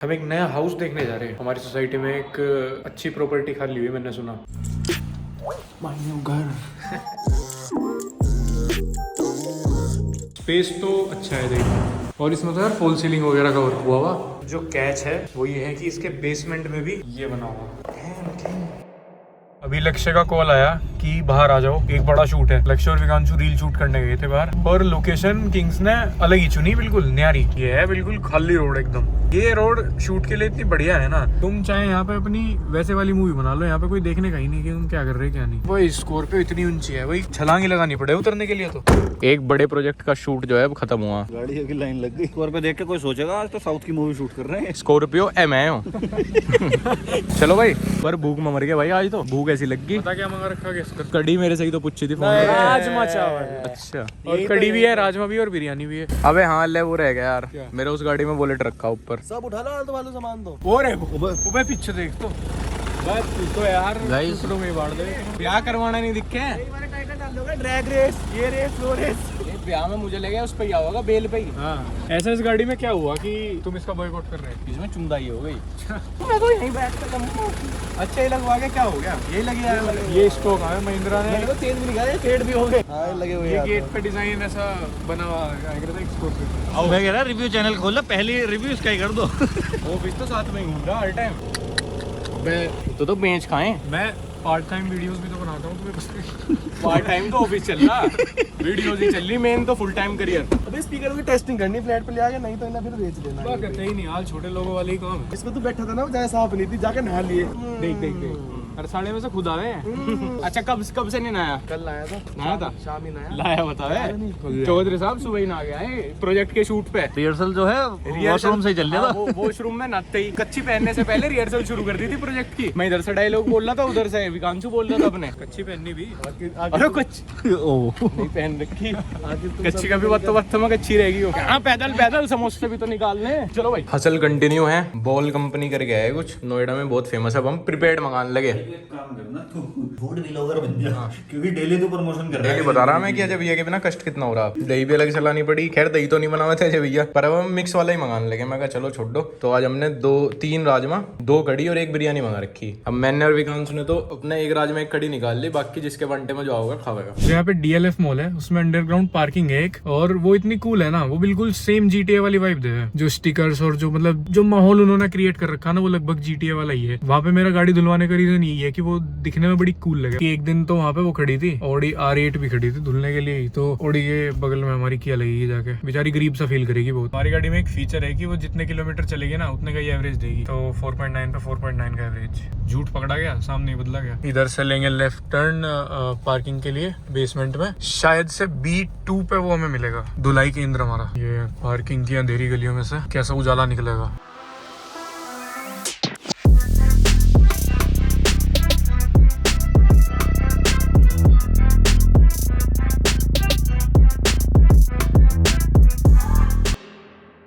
हम एक नया हाउस देखने जा रहे हैं। हमारी सोसाइटी में एक अच्छी प्रॉपर्टी खाली हुई, मैंने सुना। माय न्यू घर। स्पेस तो अच्छा है देखो, और इसमें तो यार फॉल सीलिंग वगैरह का वर्क हुआ हुआ। जो कैच है वो ये है कि इसके बेसमेंट में भी ये बना हुआ। अभी लक्ष्य का कॉल आया कि बाहर आ जाओ, एक बड़ा शूट है। लक्ष्य और विकांशु रील शूट करने गए थे बाहर, और लोकेशन किंग्स ने अलग ही चुनी, बिल्कुल न्यारी। ये है बिल्कुल खाली रोड एकदम। ये रोड शूट के लिए इतनी बढ़िया है ना, तुम चाहे यहाँ पे अपनी वैसे वाली मूवी बना लो, यहाँ पे कोई देखने का ही नहीं कि तुम क्या कर रहे हैं क्या नहीं। वही स्कॉर्पियो इतनी ऊंची है, वही छलांगी लगानी पड़े उतरने के लिए। तो एक बड़े प्रोजेक्ट का शूट जो है वो खत्म हुआ। गाड़ी की लाइन लग गई। स्कॉर्पियो देख के कोई सोचेगा आज तो साउथ की मूवी शूट कर रहे हैं। स्कॉर्पियो मैं हूँ। चलो भाई, पर भूख में मर गया भाई, आज तो भूख ऐसी लग गई। पता क्या मंगा रखा है? कड़ी मेरे से ही तो पूछी थी फोन। राजमा चावल। अच्छा, और कड़ी भी है, राजमा भी, और बिरयानी भी है। अबे हाँ ले, वो रह गया यार, मेरा उस गाड़ी में बुलेट रखा ऊपर। सब उठा लो, तो वालों सामान दो। और है वो पीछे देख तो, बस तू तो यार दूसरों में बाढ़ दे। ब्याह करवाना नहीं दिखे, ड्रैग रेस, ये रेस, वो रेस। ब्याह में मुझे लगा उस पे ही होगा, बेल पे ही। हाँ, ऐसा इस गाड़ी में क्या हुआ कि तुम इसका बॉयकॉट कर रहे हो? इसमें चुंदाई हो गई। मैं तो यहीं बैठ कर अच्छा, ये लगवा के क्या हो गया? ये लगे यार, ये स्टॉक है महिंद्रा ने। तो तेल भी निकाले, पेड़ भी हो गए। हाँ, लगे हुए ये गेट पे डिजाइन ऐसा बना हुआ है। मैं कह रहा रिव्यू चैनल खोल, पहली रिव्यू इसका ही कर दो। ऑफिस तो साथ में ही घूम रहा हर टाइम। तो बेंच खाएं। मैं पार्ट टाइम वीडियोस भी तो बनाता हूँ तुम्हें। पार्ट टाइम तो ऑफिस चल रहा, वीडियोस ही चल रही, मेन तो फुल टाइम करियर। अबे स्पीकर की टेस्टिंग करनी, फ्लैट पे ले आके, नहीं तो इन्हें फिर बेच देना। करते ही नहीं हाल, छोटे लोगों वाले ही काम है। इसमें तो बैठा था ना, जहाँ साफ नहीं थी, जाकर नहा लिए। देख देख देख, हर साले में से खुद आवे हैं। अच्छा, कब से नहीं नहाया? कल नहाया था। नहाया था? शाम ही नहाया। लाया बतावे चौधरी साहब सुबह ही नहा गया है प्रोजेक्ट के शूट पे। रिहर्सल जो है वॉशरूम से ही चल रहा था। वो वॉशरूम में नहाते ही, कच्ची पहनने से पहले रिहर्सल शुरू कर दी थी प्रोजेक्ट की। मैं इधर से डायलॉग बोल रहा था, उधर से विकांशु बोल रहा था अपने। कच्ची पहननी भी। अरे कच्ची नहीं पहन रखी, कच्ची का भी वक्त में कच्ची रहेगी। हाँ, पैदल पैदल समोसे भी तो निकालने। चलो भाई, हसल कंटिन्यू है। बॉल कंपनी करके है कुछ, नोएडा में बहुत फेमस है। अब हम प्रीपेड मंगाने लगे। काम करना तू, फूड व्लॉगर बन जा, क्योंकि डेली तो प्रमोशन कर रहा है। डेली बता रहा मैं कि अजय भैया के बिना कष्ट कितना हो रहा। दही भी अलग चलानी पड़ी। खैर दही तो नहीं बनावे थे अजय भैया, पर अब हम मिक्स वाला ही मंगाने लगे। मैं कहा चलो छोड़ दो। तो आज हमने 2-3 राजमा, 2 कड़ी और 1 बिरयानी मंगा रखी। अब मैंने और विकांश ने तो अपने 1 राजमा 1 कड़ी निकाल ली, बाकी जिसके बंटे में जो होगा खावेगा। यहाँ पे DLF मॉल है, उसमें अंडरग्राउंड पार्किंग है एक, और वो इतनी कूल है ना, वो बिल्कुल सेम GTA वाली वाइब दे है। जो स्टिकर्स और जो मतलब जो माहौल उन्होंने क्रिएट कर रखा ना, वो लगभग GTA वाला ही है। वहाँ पे मेरा गाड़ी धुलवाने का रीजन यही है कि वो दिखने में बड़ी कूल लगे। कि एक दिन तो वहाँ पे वो खड़ी थी, Audi R8 भी खड़ी थी धुलने के लिए। तो Audi के बगल में हमारी क्या लगेगी जाके, बेचारी गरीब सा फील करेगी बहुत। हमारी गाड़ी में एक फीचर है कि वो जितने किलोमीटर चलेगी ना, उतने का ही एवरेज देगी। तो 4.9 पे 4.9 का एवरेज। झूठ पकड़ा गया, सामने बदला गया। इधर से लेंगे लेफ्ट टर्न पार्किंग के लिए बेसमेंट में। शायद से B2 पे वो हमें मिलेगा, धुलाई केंद्र हमारा। ये पार्किंग की अंधेरी गलियों में से कैसा उजाला निकलेगा।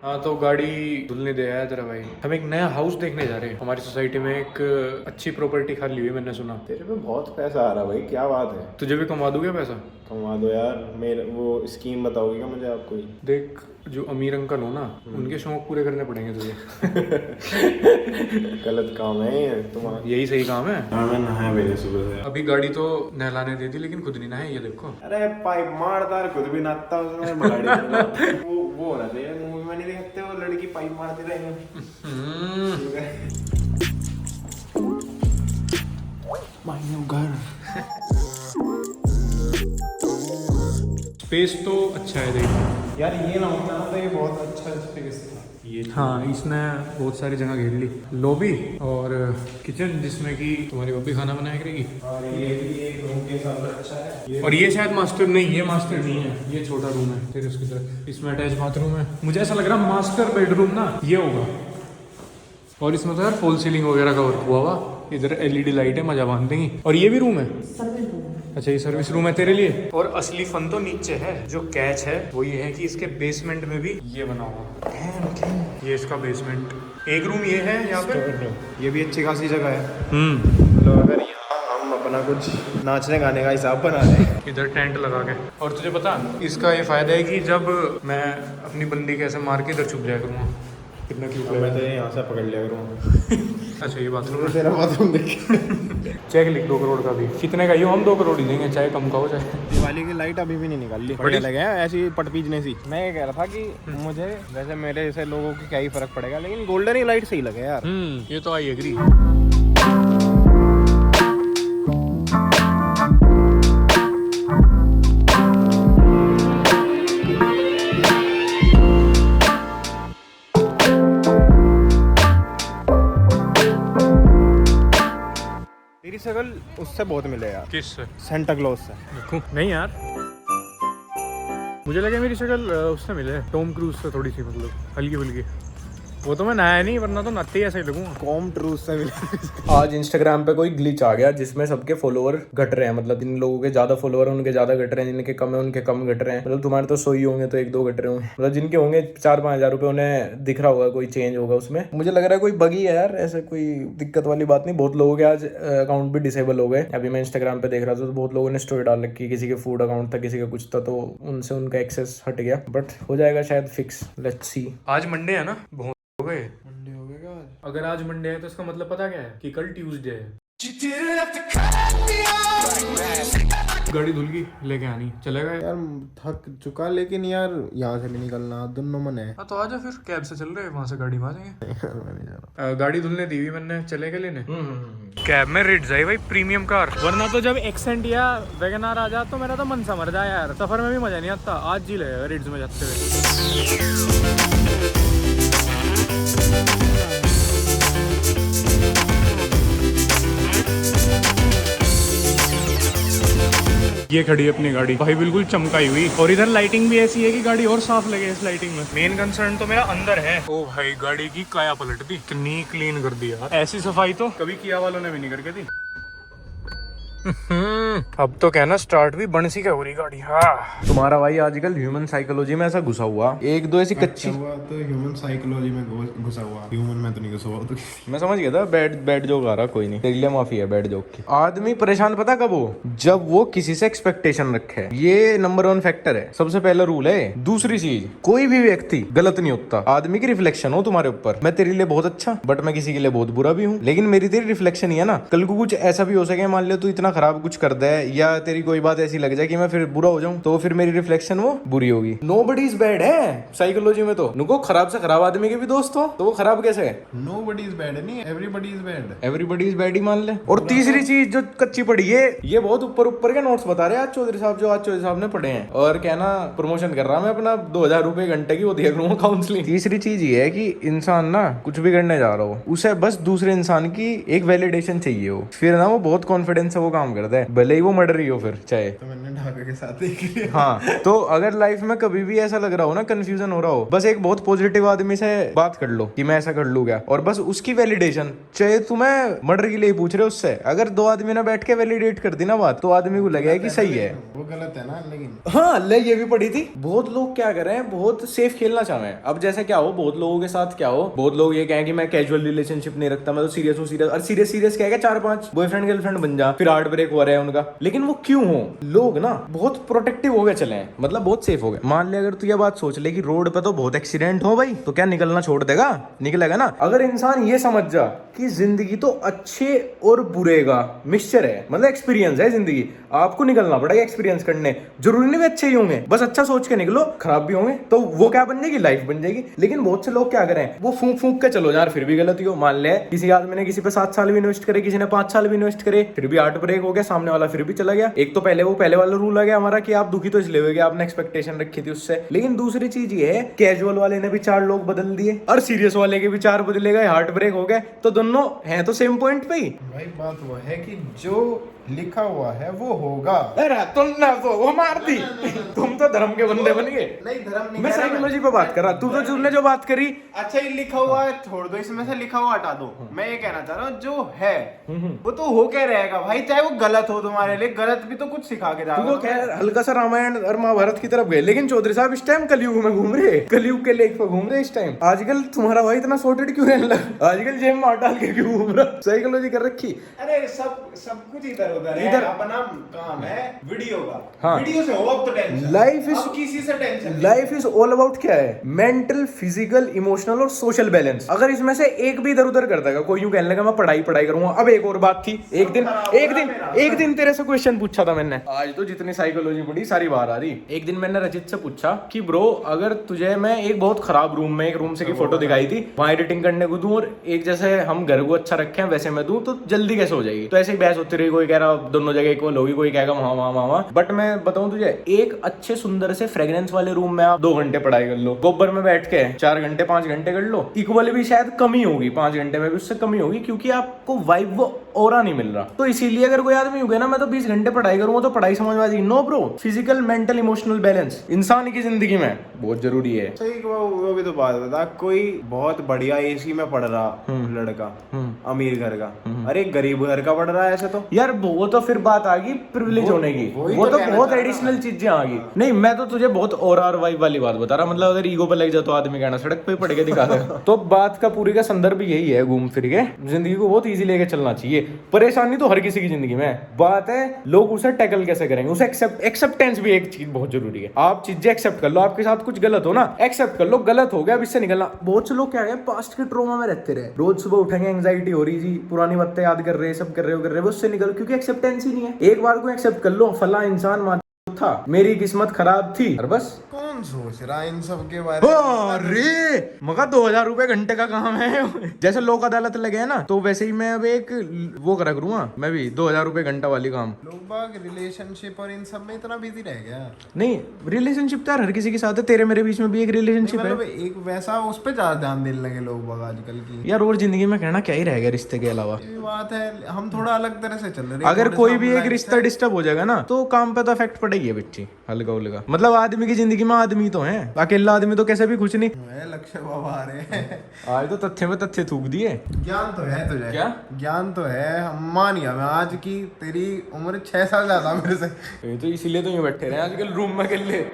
हाँ, तो गाड़ी धुलने दे आया तेरा भाई। हम एक नया हाउस देखने जा रहे हैं। हमारी सोसाइटी में एक अच्छी प्रॉपर्टी खाली हुई, मैंने सुना। तेरे पे बहुत पैसा आ रहा भाई, क्या बात है? तुझे भी कमा दूंगा पैसा? कमा दो यार, मेरे वो स्कीम बताओगे क्या मुझे आप कोई? देख, जो अमीर अंकल हो ना, उनके शौक पूरे करने पड़ेंगे तुझे। गलत काम है ये तुम्हारा। यही सही काम है। हाँ, मैं नहाया मेरे सुबह से। अभी गाड़ी तो नहलाने दे दी, लेकिन खुद नहीं नहाए, ये देखो। अरे पाइप मारदार खुद भी नाचता उसमें गाड़ी। वो होना चाहिए, मूवी में नहीं देखते वो लड़की पाइप मारती रहेगी। माय न्यू घर। स्पेस तो अच्छा है देखो यार, ये ना होता ना तो ये बहुत अच्छा स्पेस था ये। हाँ, इसने बहुत सारी जगह घेर ली। लॉबी और किचन, जिसमें कि तुम्हारी बब्बी खाना बनाया करेगी। और ये भी एक रूम के हिसाब से अच्छा है। और ये शायद मास्टर नहीं, ये मास्टर नहीं है, ये छोटा रूम है फिर उसकी तरफ। इसमें अटैच बाथरूम है। मुझे ऐसा लग रहा मास्टर बेडरूम ना ये होगा। और इसमें तो यार फॉल सीलिंग वगैरह का वर्क हुआ हुआ। इधर LED लाइट है, मजा बांध देंगी। और ये भी रूम है, अच्छा ये सर्विस रूम है तेरे लिए। और असली फन तो नीचे है। जो कैच है वो ये है कि इसके बेसमेंट में भी ये बना हुआ। ये इसका बेसमेंट। एक रूम ये है यहाँ पे, ये भी अच्छी खासी जगह है। तो अगर यहाँ हम अपना कुछ नाचने गाने का हिसाब बना लें। इधर टेंट लगा के। और तुझे पता इसका ये फायदा है कि जब मैं अपनी बंदी कैसे मार के इधर छुप जाया करूँगा। कितना क्यूट मैं तो यहाँ से पकड़ लिया करूँगा। अच्छा ये बाथरूम तेरा बाथरूम देख। चेक लिख 2 करोड़ का भी। कितने का ही हो, हम 2 करोड़ ही देंगे, चाहे कम का हो चाहे। दिवाली की लाइट अभी भी नहीं निकाल ली, बढ़िया लगे हैं ऐसी पटपीजने सी। मैं ये कह रहा था कि मुझे वैसे मेरे जैसे लोगों की क्या ही फर्क पड़ेगा, लेकिन गोल्डन ही लाइट सही लगे यार। ये तो आई एग्री। तेरी शक्ल उससे बहुत मिले यार, किस सेंटा क्लॉज से। नहीं यार, मुझे लगा मेरी शक्ल उससे मिले, टॉम क्रूज से थोड़ी सी, मतलब हल्की फुल्की। वो तो मैं नहाया नहीं, वरना तो नहाते ही ऐसे ही लगूंगा। कॉम ट्रूथ से मिले। आज इंस्टाग्राम पे कोई ग्लिच आ गया जिसमें सबके फॉलोअर घट रहे हैं, मतलब जिन लोगों के ज्यादा फॉलोअर हैं उनके ज्यादा घट रहे हैं, जिनके कम है उनके कम घट रहे हैं। मतलब तुम्हारे तो 100 ही होंगे तो 1-2 घट रहे होंगे, मतलब जिनके होंगे 4-5 हज़ार रुपए उन्हें दिख रहा होगा कोई चेंज होगा उसमें। मुझे लग रहा है कोई बगी है यार, ऐसे कोई दिक्कत वाली बात नहीं। बहुत लोगों के आज अकाउंट भी डिसेबल हो गए। अभी मैं इंस्टाग्राम पे देख रहा था तो बहुत लोगों ने स्टोरी डाल रखी, किसी के फूड अकाउंट था, किसी का कुछ था, तो उनसे उनका एक्सेस हट गया, बट हो जाएगा शायद फिक्स। Let's see. आज मंडे है ना, बहुत हो गए। मंडे हो गया आज? अगर आज मंडे है तो इसका मतलब पता क्या है, कि कल ट्यूसडे है। गाड़ी धुल गई, लेके आनी, चलेगा यार। यार थक चुका, लेकिन यार यहाँ से भी निकलना दोनों मन है। हाँ तो आजा फिर, कैब से चल रहे हैं, वहां से गाड़ी में आ जाएंगे। यार मैं नहीं जा रहा। गाड़ी धुलने दी हुई मैंने, चलेगा लेने। कैब में रेट जाए भाई, प्रीमियम कार। वरना तो जब एक्सेंट या वैगनआर आ जा तो मेरा तो मन समर जाए यार, सफर में भी मजा नहीं आता। आज जी लगेगा रेट्स में जाते हुए। ये खड़ी है अपनी गाड़ी भाई, बिल्कुल चमकाई हुई, और इधर लाइटिंग भी ऐसी है कि गाड़ी और साफ लगे इस लाइटिंग में। मेन कंसर्न तो मेरा अंदर है। ओ भाई, गाड़ी की काया पलट दी, इतनी क्लीन कर दी यार। ऐसी सफाई तो कभी किया वालों ने भी नहीं करके दी। अब तो कहना स्टार्ट भी बंसी का हो रही गाड़ी। हाँ, तुम्हारा भाई आजकल ह्यूमन साइकोलॉजी में ऐसा घुसा हुआ, 1-2 ऐसी कच्ची हुआ तो ह्यूमन साइकोलॉजी में घुसा हुआ। ह्यूमन में तो नहीं घुसा हुआ तो। मैं समझ गया था। बैड जोक आ रहा, कोई नहीं, तेरे लिए माफी है बैड जोक की। आदमी परेशान पता कब हो, जब वो किसी से एक्सपेक्टेशन रखे। ये नंबर 1 फैक्टर है, सबसे पहला रूल है। दूसरी चीज, कोई भी व्यक्ति गलत नहीं होता, आदमी की रिफ्लेक्शन हो तुम्हारे ऊपर। मैं तेरे लिए बहुत अच्छा, बट मैं किसी के लिए बहुत बुरा भी हूँ, लेकिन मेरी तेरी रिफ्लेक्शन ही है ना। कल को कुछ ऐसा भी हो सके, मान लिया तू इतना खराब कुछ कर दे, या तेरी कोई बात ऐसी लग जाए कि मैं फिर बुरा हो जाऊं, तो फिर मेरी रिफ्लेक्शन वो बुरी होगी। नोबडी इज बैड है साइकोलॉजी में। तो नुको खराब से खराब आदमी के भी दोस्त हो, तो वो खराब कैसे है? नोबडी इज बैड नहीं, everybody is bad. Everybody is bad ही मान ले। और तीसरी चीज जो कच्ची पड़ी है, ये बहुत ऊपर के नोट्स बता रहे हैं आज चौधरी साहब, जो आज चौधरी साहब ने पढ़े हैं। और कहना प्रमोशन कर रहा मैं अपना, 2000 रुपए घंटे की वो दिया करूंगा काउंसलिंग। तीसरी चीज ये है कि इंसान ना कुछ भी करने जा रहा हो, उसे बस दूसरे इंसान की एक वैलिडेशन चाहिए हो, फिर ना वो बहुत कॉन्फिडेंस से वो काम करता है, भले ही वो मर्डर ही हो फिर चाहे। तो मैंने ढाका के साथ देख लिया। हाँ, तो अगर लाइफ में कभी भी ऐसा लग रहा हो ना, कंफ्यूजन हो रहा हो, बस एक बहुत पॉजिटिव आदमी से बात कर लो कि मैं ऐसा कर लूँ क्या, और बस उसकी वैलिडेशन, चाहे तुम्हें मर्डर के लिए पूछ रहे हो उससे, अगर 2 आदमी ने बैठ के वैलिडेट कर दी ना बात, तो आदमी को लगेगा कि सही है। वो गलत है ना, लेकिन हाँ, ले ये भी पड़ी थी। बहुत लोग क्या कर रहे हैं, बहुत सेफ खेलना चाह रहे हैं। अब जैसे क्या हो, बहुत लोगों के साथ क्या हो, बहुत लोग ये कहें कि मैं कैजुअल रिलेशनशिप नहीं रखता, मैं तो सीरियस हूँ सीरियस। और सीरियस क्या है, 4-5 बॉयफ्रेंड गर्लफ्रेंड बन जा, फिर हार्ट ब्रेक हो रहा है उनका। लेकिन वो क्यों हो? लोग ना बहुत प्रोटेक्टिव हो गए चले हैं, मतलब बहुत सेफ हो गए। मान ले अगर तू ये बात सोच ले कि रोड पे तो बहुत एक्सीडेंट हो भाई, तो क्या निकलना छोड़ देगा? निकलेगा ना। अगर इंसान ये समझ जा कि जिंदगी तो अच्छे और बुरे का मिक्सचर है, मतलब एक्सपीरियंस है जिंदगी, आपको निकलना पड़ेगा एक्सपीरियंस करने। जरूरी नहीं अच्छे ही होंगे, बस अच्छा सोच के निकलो, खराब भी होंगे तो वो क्या बन जाएगी, लाइफ बन जाएगी। लेकिन बहुत से लोग क्या करें, वो फूंक के चलो यार, फिर भी गलती हो। मान ले किसी आदमी ने किसी पे 7 साल भी इन्वेस्ट करे, किसी ने 5 साल भी इन्वेस्ट करे, फिर भी हार्ट ब्रेक हो गया, सामने वाला फिर भी चला गया। एक तो पहले वाला रूल आ गया हमारा कि आप दुखी तो इसलिए हो गए, आपने एक्सपेक्टेशन रखी थी उससे। लेकिन दूसरी चीज ये है, कैजुअल वाले ने भी 4 लोग बदल दिए, और सीरियस वाले के भी 4 बदले गए, हार्ट ब्रेक हो गए, तो दोनों हैं तो सेम पॉइंट पे ही। भाई बात वो है कि जो लिखा हुआ है वो होगा। अरे तुम ना तो वो मार दी, तुम तो धर्म के बंदे बन गए। नहीं, धर्म नहीं, मैं साइकोलॉजी पे बात कर रहा, तुमने जो बात करी। अच्छा, ये लिखा हुआ है छोड़ दो, इसमें से लिखा हुआ हटा दो। मैं ये कहना चाह रहा हूँ, जो है वो तो हो के रहेगा भाई, चाहे वो गलत हो तुम्हारे लिए, गलत भी तो कुछ सिखा के तू तो खैर हल्का सा रामायण और महाभारत की तरफ गए, लेकिन चौधरी साहब इस टाइम कलयुग में घूम रहे, कलयुग के लेक पे घूम रहे इस टाइम। आजकल तुम्हारा भाई इतना सॉर्टेड क्यों रहने लगा, आजकल जेब में डाल के क्यों घूम रहा, साइकोलॉजी कर रखी। अरे सब कुछ इधर इधर उधर है, इधर- अपना काम है वीडियो का। हाँ। वीडियो से हो अब तो टेंशन, लाइफ इज अब किसी से टेंशन नहीं। लाइफ इज ऑल अबाउट क्या है, मेंटल, फिजिकल, इमोशनल और सोशल बैलेंस। अगर इसमें से एक भी इधर उधर कर देगा, कोई यूं कहने लगा मैं पढ़ाई पढ़ाई करूंगा। अब एक और बात थी, एक दिन तेरे से क्वेश्चन पूछा था मैंने, आज तो जितनी साइकोलॉजी पढ़ी सारी बाहर आ रही। एक दिन मैंने रजित से पूछा कि ब्रो अगर तुझे मैं एक बहुत खराब रूम में, एक रूम से की फोटो दिखाई थी, वहां एडिटिंग करने को दूं और एक जैसे हम घर को अच्छा रखे हैं वैसे मैं दूं, तो जल्दी कैसे हो जाएगी? तो ऐसे ही बहस होती रही, कोई कह रहा दोनों जगह इक्वल होगी, कोई कहेगा वहां वहां वहां। बट मैं बताऊं तुझे, एक अच्छे सुंदर से फ्रेग्रेंस वाले रूम में आप 2 घंटे पढ़ाई कर लो, गोबर में बैठ के 4 घंटे 5 घंटे कर लो, इक्वल भी शायद कमी होगी, 5 घंटे में भी उससे कमी होगी, क्योंकि आपको वाइब वो ऑरा नहीं मिल रहा। तो इसीलिए अगर कोई आदमी हो गया ना मैं तो 20 घंटे पढ़ाई करूंगा तो पढ़ाई समझ में आ जाएगी। No bro, physical, mental, emotional balance इंसान की जिंदगी में बहुत जरूरी है। सही, वो भी तो बात बता, कोई बहुत बढ़िया एसी में पढ़ रहा लड़का, अमीर घर का, अरे गरीब घर का पढ़ रहा है ऐसे तो यार वो तो फिर बात आ गई प्रिविलेज होने की, वही वो तो तो कहना बहुत चाह रहा एडिशनल चीजें आ गई। नहीं, मैं तो तुझे बहुत और वाइब वाली बात बता रहा, मतलब अगर ईगो पे लग जाए तो आदमी कहना सड़क पे पड़ के दिखा दे। तो बात का पूरी का संदर्भ यही है, घूम फिर के जिंदगी को बहुत इजी लेके चलना चाहिए। परेशानी तो हर किसी की जिंदगी में है, बात है लोग उसे टैकल कैसे करेंगे, उसे एक्सेप्टेंस भी एक चीज बहुत जरूरी है। आप चीजें एक्सेप्ट कर लो, आपके साथ कुछ गलत हो ना, एक्सेप्ट कर लो, गलत हो गया, अब इससे निकलना। बहुत से लोग क्या है, पास्ट के ट्रॉमा में रहते रहे, रोज सुबह उठेंगे एंग्जाइटी हो रही जी, पुरानी बातें याद कर रहे, सब कर रहे हो, उससे निकल, क्योंकि एक्सेप्टेंस ही नहीं है। एक बार को एक्सेप्ट कर लो, फला इंसान था, मेरी किस्मत खराब थी, और बस। कौन सोच रहा है इन सब के बारे में? अरे मगर 2000 रुपए घंटे का काम है। जैसे लोक अदालत लगे है ना, तो वैसे ही मैं अब एक वो करा करूंगा, मैं भी 2000 रुपए घंटा वाली काम। लोग बाग रिलेशनशिप और इन सब में इतना बिजी रह गया। नहीं, रिलेशनशिप तो यार हर किसी के साथ है, तेरे मेरे बीच में भी एक रिलेशनशिप है मतलब एक वैसा उस पे ज्यादा ध्यान देने लगे लोग बाग आजकल की। यार। और जिंदगी में कहना क्या ही रह गया रिश्ते के अलावा। ये बात है, हम थोड़ा अलग तरह से चल रहे हैं। अगर थोड़े कोई से भी हम एक life रिश्ता डिस्टर्ब हो जाएगा ना, तो काम पे तो इफेक्ट पड़ेगी है बच्ची, हल्का उल्का। मतलब आदमी की जिंदगी में आदमी तो है, अकेला आदमी तो कैसे भी खुश नहीं। है, लक्ष्य बाबा आ रहे हैं। आज तो तथ्य में तथ्य थूक दिए। ज्ञान तो है तुझे, क्या ज्ञान तो है, हम मान गया मैं आज की तेरी उम्र 6 साल ज्यादा मेरे से। ये तो इसीलिए तो यूं बैठे रहे हैं आजकल रूम में अकेले।